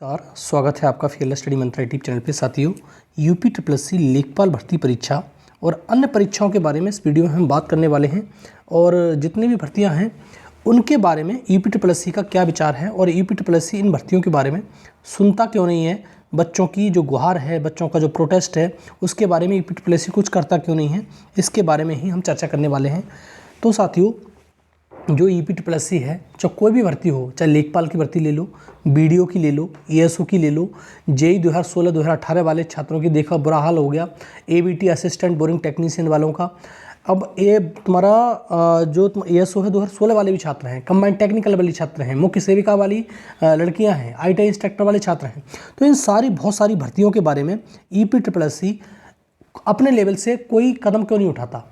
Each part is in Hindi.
नमस्कार, स्वागत है आपका फील्ड स्टडी मंत्रा यूट्यूब चैनल पे। साथियों, यूपी ट्रिपल लेखपाल भर्ती परीक्षा और अन्य परीक्षाओं के बारे में इस वीडियो में हम बात करने वाले हैं और जितनी भी भर्तियां हैं उनके बारे में यूपी ट्रिपल का क्या विचार है और यूपी ट्रिपल इन भर्तियों के बारे में सुनता क्यों नहीं है, बच्चों की जो गुहार है, बच्चों का जो प्रोटेस्ट है, उसके बारे में यूपी ट्रिपल कुछ करता क्यों नहीं है, इसके बारे में ही हम चर्चा करने वाले हैं। तो साथियों, जो यूपी ट्रिपल है, चाहे कोई भी भर्ती हो, चाहे लेखपाल की भर्ती ले लो, बीडीओ की ले लो, ईएसओ की ले लो, जेई 2016-2018 वाले छात्रों की देखा बुरा हाल हो गया, एबीटी असिस्टेंट बोरिंग टेक्नीशियन वालों का। अब ये तुम्हारा जो ईएसओ है 2016 वाले भी छात्र हैं, कंबाइंड टेक्निकल वाली छात्र हैं, मुख्य सेविका वाली लड़कियां हैं, आईटीआई इंस्ट्रक्टर वाले छात्र हैं। तो इन बहुत सारी भर्तियों के बारे में यूपी ट्रिपल अपने लेवल से कोई कदम क्यों नहीं उठाता।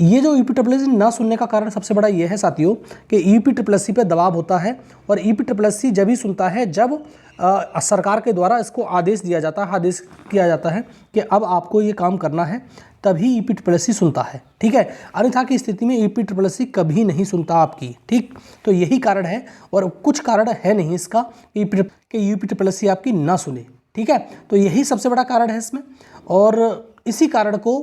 ये जो यूपी ट्रिपल ना सुनने का कारण सबसे बड़ा ये है साथियों कि यूपी ट्रिपल पे दबाव होता है और यूपी ट्रिपल जब ही सुनता है जब सरकार के द्वारा इसको आदेश दिया जाता है, आदेश किया जाता है कि अब आपको ये काम करना है, तभी यूपी ट्रिपल सुनता है। ठीक है, अन्यथा की स्थिति में यूपी ट्रिपल कभी नहीं सुनता आपकी। ठीक, तो यही कारण है और कुछ कारण है नहीं इसका कि यूपी ट्रिपल आपकी ना सुने। ठीक है, तो यही सबसे बड़ा कारण है इसमें और इसी कारण को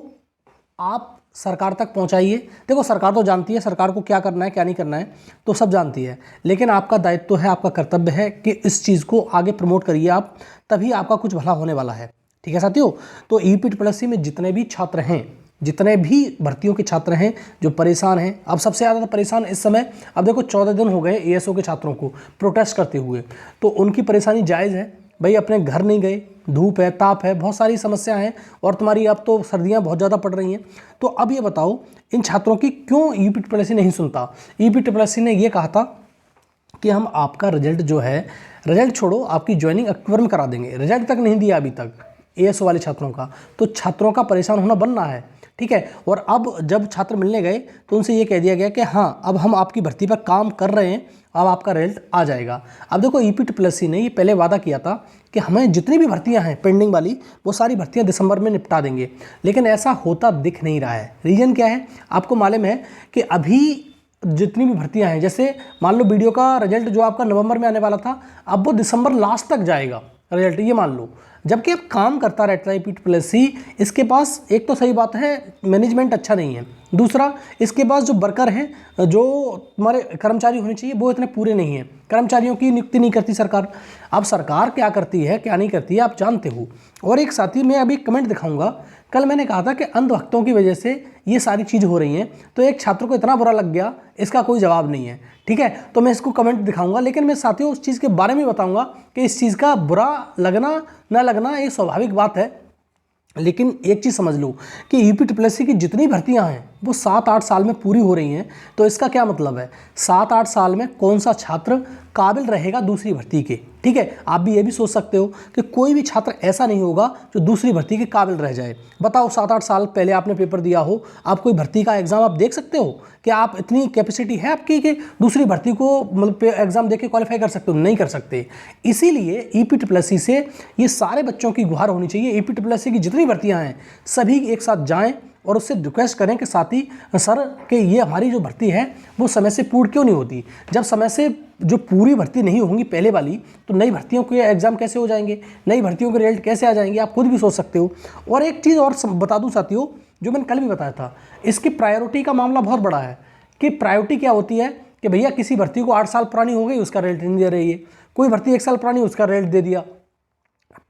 आप सरकार तक पहुंचाइए। देखो, सरकार तो जानती है सरकार को क्या करना है क्या नहीं करना है, तो सब जानती है, लेकिन आपका दायित्व है, आपका कर्तव्य है कि इस चीज़ को आगे प्रमोट करिए आप, तभी आपका कुछ भला होने वाला है। ठीक है साथियों, तो यूपी ट्रिपल में जितने भी छात्र हैं, जितने भी भर्तियों के छात्र हैं जो परेशान हैं, अब सबसे ज़्यादा परेशान इस समय, अब देखो 14 दिन हो गए ईएसओ के छात्रों को प्रोटेस्ट करते हुए, तो उनकी परेशानी जायज़ है भाई, अपने घर नहीं गए, धूप है, ताप है, बहुत सारी समस्या हैं और तुम्हारी अब तो सर्दियां बहुत ज़्यादा पड़ रही हैं। तो अब ये बताओ इन छात्रों की क्यों यूपी ट्रिपल नहीं सुनता। यूपी ट्रिपल ने ये कहा था कि हम आपका रिजल्ट जो है, रिजल्ट छोड़ो, आपकी ज्वाइनिंग अक्टूबर में करा देंगे, रिजल्ट तक नहीं दिया अभी तक एएसओ वाले छात्रों का, तो छात्रों का परेशान होना बनना है। ठीक है, और अब जब छात्र मिलने गए तो उनसे ये कह दिया गया कि हाँ, अब हम आपकी भर्ती पर काम कर रहे हैं, अब आपका रिजल्ट आ जाएगा। अब देखो, यूपी ट्रिपल ने ये पहले वादा किया था कि हमें जितनी भी भर्तियां हैं पेंडिंग वाली, वो सारी भर्तियां दिसंबर में निपटा देंगे, लेकिन ऐसा होता दिख नहीं रहा है। रीज़न क्या है आपको मालूम है कि अभी जितनी भी भर्तियां हैं, जैसे मान लो वीडियो का रिजल्ट जो आपका नवंबर में आने वाला था, अब वो दिसंबर लास्ट तक जाएगा रिजल्ट, ये मान लो। जबकि अब काम करता रहता है यूपी ट्रिपल इसके पास, एक तो सही बात है मैनेजमेंट अच्छा नहीं है, दूसरा इसके पास जो वर्कर हैं, जो तुम्हारे कर्मचारी होने चाहिए, वो इतने पूरे नहीं हैं, कर्मचारियों की नियुक्ति नहीं करती सरकार। अब सरकार क्या करती है क्या नहीं करती है आप जानते हो। और एक साथी, मैं अभी कमेंट दिखाऊंगा, कल मैंने कहा था कि अंधभक्तों की वजह से ये सारी चीज़ हो रही हैं, तो एक छात्र को इतना बुरा लग गया, इसका कोई जवाब नहीं है। ठीक है, तो मैं इसको कमेंट दिखाऊंगा, लेकिन मैं साथियों उस चीज़ के बारे में बताऊंगा कि इस चीज़ का बुरा लगना ना लगना ये स्वाभाविक बात है, लेकिन एक चीज़ समझ लो कि यूपी ट्रिपल की जितनी भर्तियां हैं वो 7-8 साल में पूरी हो रही हैं। तो इसका क्या मतलब है, 7-8 साल में कौन सा छात्र काबिल रहेगा दूसरी भर्ती के। ठीक है, आप भी ये भी सोच सकते हो कि कोई भी छात्र ऐसा नहीं होगा जो दूसरी भर्ती के काबिल रह जाए। बताओ, 7-8 साल पहले आपने पेपर दिया हो, आप कोई भर्ती का एग्ज़ाम आप देख सकते हो कि आप इतनी कैपेसिटी है आपकी कि दूसरी भर्ती को मतलब एग्ज़ाम दे के क्वालिफाई कर सकते हो? नहीं कर सकते। इसीलिए यूपी ट्रिपल से ये सारे बच्चों की गुहार होनी चाहिए, यूपी ट्रिपल की जितनी भर्तियाँ हैं सभी एक साथ जाएँ और उससे रिक्वेस्ट करें कि साथी सर कि ये हमारी जो भर्ती है वो समय से पूर्ण क्यों नहीं होती। जब समय से जो पूरी भर्ती नहीं होंगी पहले वाली, तो नई भर्तियों के एग्ज़ाम कैसे हो जाएंगे, नई भर्तियों के रिजल्ट कैसे आ जाएंगे, आप खुद भी सोच सकते हो। और एक चीज़ और बता दूं साथियों, जो मैंने कल भी बताया था, इसकी प्रायोरिटी का मामला बहुत बड़ा है। कि प्रायोरिटी क्या होती है कि भैया किसी भर्ती को 8 साल पुरानी हो गई, उसका रिजल्ट नहीं दे रही है, कोई भर्ती 1 साल पुरानी, उसका रिजल्ट दे दिया।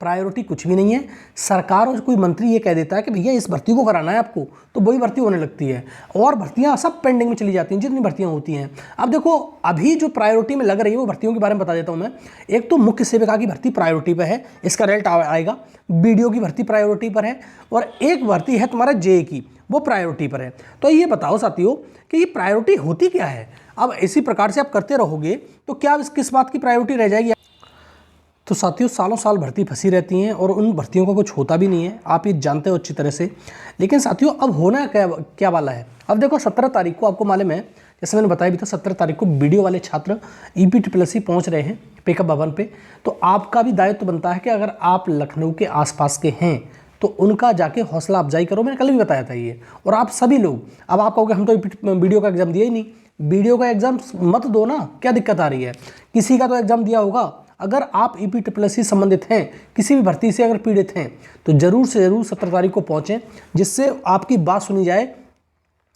प्रायोरिटी कुछ भी नहीं है। सरकार और कोई मंत्री ये कह देता है कि भैया इस भर्ती को कराना है आपको, तो वही भर्ती होने लगती है और भर्तियां सब पेंडिंग में चली जाती हैं जितनी भर्तियां होती हैं। अब देखो, अभी जो प्रायोरिटी में लग रही है वो भर्तियों के बारे में बता देता हूं मैं। एक तो मुख्य सेविका की भर्ती प्रायोरिटी पर है, इसका रिजल्ट आएगा। बीडीओ की भर्ती प्रायोरिटी पर है और एक भर्ती है तुम्हारा जेई की, वो प्रायोरिटी पर है। तो ये बताओ साथियों कि ये प्रायोरिटी होती क्या है। अब इसी प्रकार से आप करते रहोगे तो क्या किस बात की प्रायोरिटी रह जाएगी। तो साथियों, सालों साल भर्ती फंसी रहती हैं और उन भर्तियों का कुछ होता भी नहीं है, आप ये जानते हो अच्छी तरह से। लेकिन साथियों, अब होना क्या वाला है। अब देखो, 17 तारीख को आपको मालूम है, जैसे मैंने बताया भी था, 17 तारीख को वीडियो वाले छात्र यूपी ट्रिपल पहुँच रहे हैं पिकअप भवन पे। तो आपका भी दायित्व बनता है कि अगर आप लखनऊ के आसपास के हैं तो उनका जाके हौसला अफजाई करो। मैंने कल भी बताया था ये। और आप सभी लोग, अब आप कहोगे हम तो वीडियो का एग्ज़ाम दिया ही नहीं, वीडियो का एग्ज़ाम मत दो ना, क्या दिक्कत आ रही है। किसी का तो एग्ज़ाम दिया होगा, अगर आप EPSS संबंधित हैं, किसी भी भर्ती से अगर पीड़ित हैं, तो ज़रूर से ज़रूर 17 तारीख को पहुँचें, जिससे आपकी बात सुनी जाए।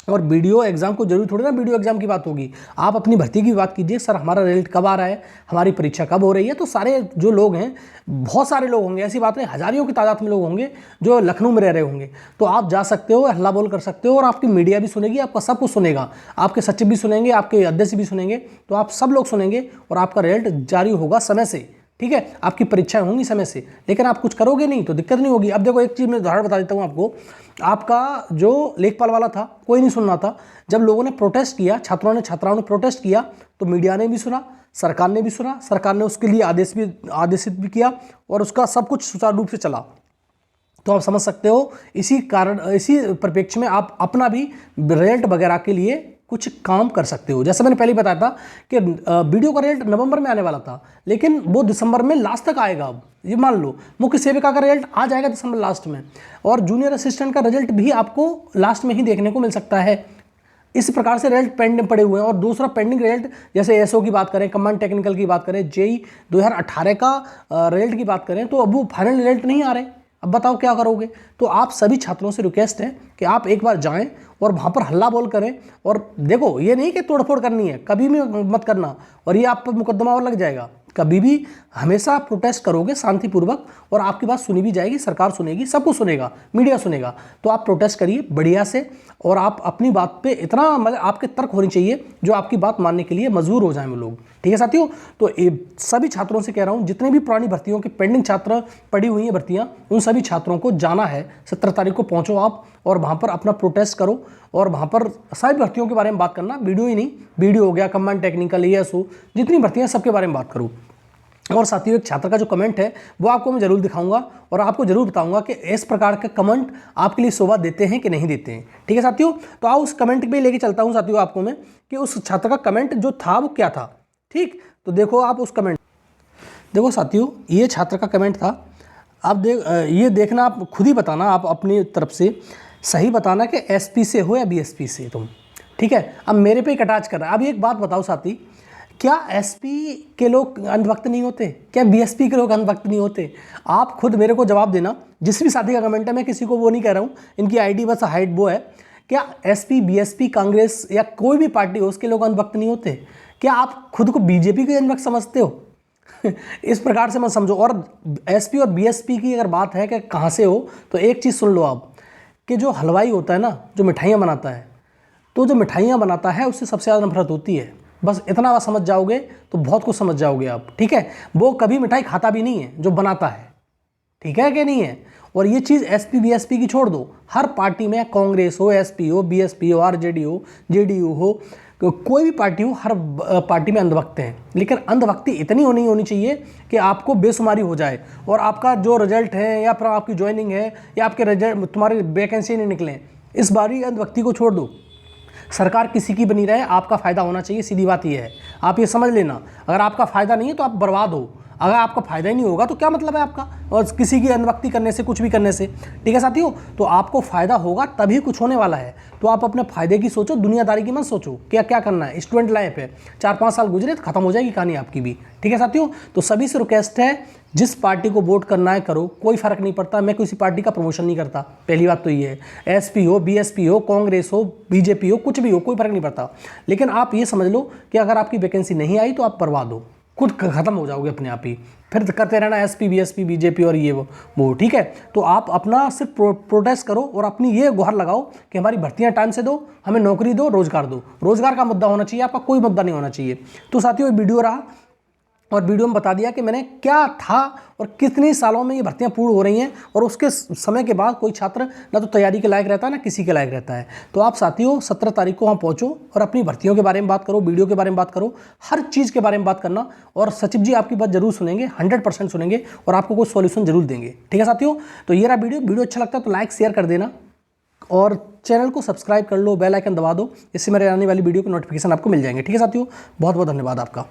और वीडियो एग्जाम को जरूरी थोड़ी ना वीडियो एग्जाम की बात होगी, आप अपनी भर्ती की बात कीजिए। सर हमारा रिजल्ट कब आ रहा है, हमारी परीक्षा कब हो रही है। तो सारे जो लोग हैं, बहुत सारे लोग होंगे, ऐसी बात नहीं, हजारों की तादाद में लोग होंगे जो लखनऊ में रह रहे होंगे। तो आप जा सकते हो, हल्ला बोल कर सकते हो, और आपकी मीडिया भी सुनेगी, आपका सब कुछ सुनेगा, आपके सचिव भी सुनेंगे, आपके अध्यक्ष भी सुनेंगे, तो आप सब लोग सुनेंगे और आपका रिजल्ट जारी होगा समय से। ठीक है, आपकी परीक्षाएं होंगी समय से, लेकिन आप कुछ करोगे नहीं तो दिक्कत नहीं होगी। अब देखो, एक चीज़ मैं उदाहरण बता देता हूँ आपको। आपका जो लेखपाल वाला था, कोई नहीं सुन रहा था। जब लोगों ने प्रोटेस्ट किया, छात्राओं ने प्रोटेस्ट किया, तो मीडिया ने भी सुना, सरकार ने भी सुना, सरकार ने उसके लिए आदेशित भी किया, और उसका सब कुछ सुचारू रूप से चला। तो आप समझ सकते हो, इसी परिप्रेक्ष्य में आप अपना भी रिजल्ट वगैरह के लिए कुछ काम कर सकते हो। जैसे मैंने पहले बताया था कि वीडियो का रिजल्ट नवंबर में आने वाला था, लेकिन वो दिसंबर में लास्ट तक आएगा। अब ये मान लो, मुख्य सेविका का रिजल्ट आ जाएगा दिसंबर लास्ट में, और जूनियर असिस्टेंट का रिजल्ट भी आपको लास्ट में ही देखने को मिल सकता है। इस प्रकार से रिजल्ट पेंडिंग पड़े हुए हैं। और दूसरा पेंडिंग रिजल्ट, जैसे एसओ की बात करें, कमांड टेक्निकल की बात करें, जेई 2018 का रिजल्ट की बात करें, तो अब वो फाइनल रिजल्ट नहीं आ रहे। अब बताओ क्या करोगे। तो आप सभी छात्रों से रिक्वेस्ट है कि आप एक बार जाएं और वहाँ पर हल्ला बोल करें। और देखो, ये नहीं कि तोड़फोड़ करनी है, कभी भी मत करना, और ये आप पर मुकदमा और लग जाएगा। कभी भी हमेशा प्रोटेस्ट करोगे शांतिपूर्वक, और आपकी बात सुनी भी जाएगी, सरकार सुनेगी, सब कुछ सुनेगा, मीडिया सुनेगा। तो आप प्रोटेस्ट करिए बढ़िया से, और आप अपनी बात पे इतना, मतलब आपके तर्क होनी चाहिए जो आपकी बात मानने के लिए मजबूर हो जाएं वो लोग। ठीक है साथियों, तो सभी छात्रों से कह रहा हूँ, जितने भी पुरानी भर्तियों के पेंडिंग छात्र पड़ी हुई हैं भर्तियाँ, उन सभी छात्रों को जाना है। 17 तारीख को पहुँचो आप, और वहाँ पर अपना प्रोटेस्ट करो, और वहाँ पर सारी भर्तियों के बारे में बात करना, वीडियो ही नहीं, वीडियो हो गया, कमांड टेक्निकल, एएसओ, जितनी भर्तियाँ सबके बारे में बात करो। और साथियों, एक छात्र का जो कमेंट है वो आपको मैं जरूर दिखाऊंगा, और आपको जरूर बताऊंगा कि इस प्रकार का कमेंट आपके लिए शोभा देते हैं कि नहीं देते हैं। ठीक है साथियों, तो आओ उस कमेंट पे लेके चलता हूं साथियों आपको मैं, कि उस छात्र का कमेंट जो था वो क्या था। ठीक, तो देखो आप उस कमेंट, देखो साथियों, ये छात्र का कमेंट था। आप ये देखना, आप खुद ही बताना, आप अपनी तरफ से सही बताना कि एसपी से हो या बीएसपी से तुम। ठीक है, अब मेरे पे कटाच कर रहा है। अब एक बात बताओ साथी, क्या एसपी के लोग अंधभक्त नहीं होते? क्या बीएसपी के लोग अंधभक्त नहीं होते? आप खुद मेरे को जवाब देना। जिस भी साथी का कमेंट है, मैं किसी को वो नहीं कह रहा हूँ, इनकी आईडी बस हाइट वो है। क्या एसपी, बीएसपी, कांग्रेस या कोई भी पार्टी हो, उसके लोग अंधभक्त नहीं होते? क्या आप खुद को बीजेपी के अंधभक्त समझते हो? इस प्रकार से मत समझो। और एसपी और बीएसपी की अगर बात है कि कहाँ से हो, तो एक चीज़ सुन लो आप, कि जो हलवाई होता है ना, जो मिठाइयाँ बनाता है, तो जो मिठाइयाँ बनाता है उससे सबसे ज़्यादा नफरत होती है। बस इतना बात समझ जाओगे तो बहुत कुछ समझ जाओगे आप। ठीक है, वो कभी मिठाई खाता भी नहीं है जो बनाता है। ठीक है कि नहीं है? और ये चीज़ एसपी बीएसपी की छोड़ दो, हर पार्टी में, कांग्रेस हो, एसपी हो, बीएसपी हो, आरजेडी हो, जेडीयू हो, कोई भी पार्टी हो, हर पार्टी में अंधभक्त हैं। लेकिन अंधभक्ति इतनी होनी चाहिए कि आपको बेशुमारी हो जाए, और आपका जो रिजल्ट है, या फिर आपकी ज्वाइनिंग है, या आपके रिजल्ट, तुम्हारे वैकेंसी नहीं निकले, इस बारी अंधभक्ति को छोड़ दो। सरकार किसी की बनी रहे, आपका फ़ायदा होना चाहिए, सीधी बात यह है। आप ये समझ लेना, अगर आपका फ़ायदा नहीं है तो आप बर्बाद हो। अगर आपका फ़ायदा ही नहीं होगा तो क्या मतलब है आपका, और किसी की अंधभक्ति करने से, कुछ भी करने से। ठीक है साथियों, तो आपको फ़ायदा होगा तभी कुछ होने वाला है। तो आप अपने फ़ायदे की सोचो, दुनियादारी की मत सोचो। क्या क्या करना है, स्टूडेंट लाइफ है, 4-5 साल गुजरे तो खत्म हो जाएगी कहानी आपकी भी। ठीक है साथियों, तो सभी से रिक्वेस्ट है, जिस पार्टी को वोट करना है करो, कोई फ़र्क नहीं पड़ता। मैं किसी पार्टी का प्रमोशन नहीं करता, पहली बात तो ये है। एसपी हो, बीएसपी हो, कांग्रेस हो, बीजेपी हो, कुछ भी हो, कोई फ़र्क नहीं पड़ता। लेकिन आप ये समझ लो कि अगर आपकी वैकेंसी नहीं आई तो आप बर्बाद हो, खुद खत्म हो जाओगे अपने आप ही। फिर करते रहना एसपी, बीएसपी, बीजेपी और ये वो। ठीक है, तो आप अपना सिर्फ प्रोटेस्ट करो, और अपनी ये गुहार लगाओ कि हमारी भर्तियां टाइम से दो, हमें नौकरी दो, रोजगार दो। रोजगार का मुद्दा होना चाहिए, आपका कोई मुद्दा नहीं होना चाहिए। तो साथियों, ये वीडियो रहा, और वीडियो में बता दिया कि मैंने क्या था और कितने सालों में ये भर्तियां पूर्ण हो रही हैं, और उसके समय के बाद कोई छात्र ना तो तैयारी के लायक रहता है, ना किसी के लायक रहता है। तो आप साथियों 17 तारीख को वहाँ पहुँचो, और अपनी भर्तियों के बारे में बात करो, वीडियो के बारे में बात करो, हर चीज़ के बारे में बात करना। और सचिव जी आपकी बात जरूर सुनेंगे, 100% सुनेंगे, और आपको कोई सॉल्यूशन जरूर देंगे। ठीक है साथियों, तो ये रहा वीडियो अच्छा लगता है तो लाइक शेयर कर देना, और चैनल को सब्सक्राइब कर लो, बेल आइकन दबा दो, इससे मेरे आने वाली वीडियो की नोटिफिकेशन आपको मिल जाएंगे। ठीक है साथियों, बहुत बहुत धन्यवाद आपका।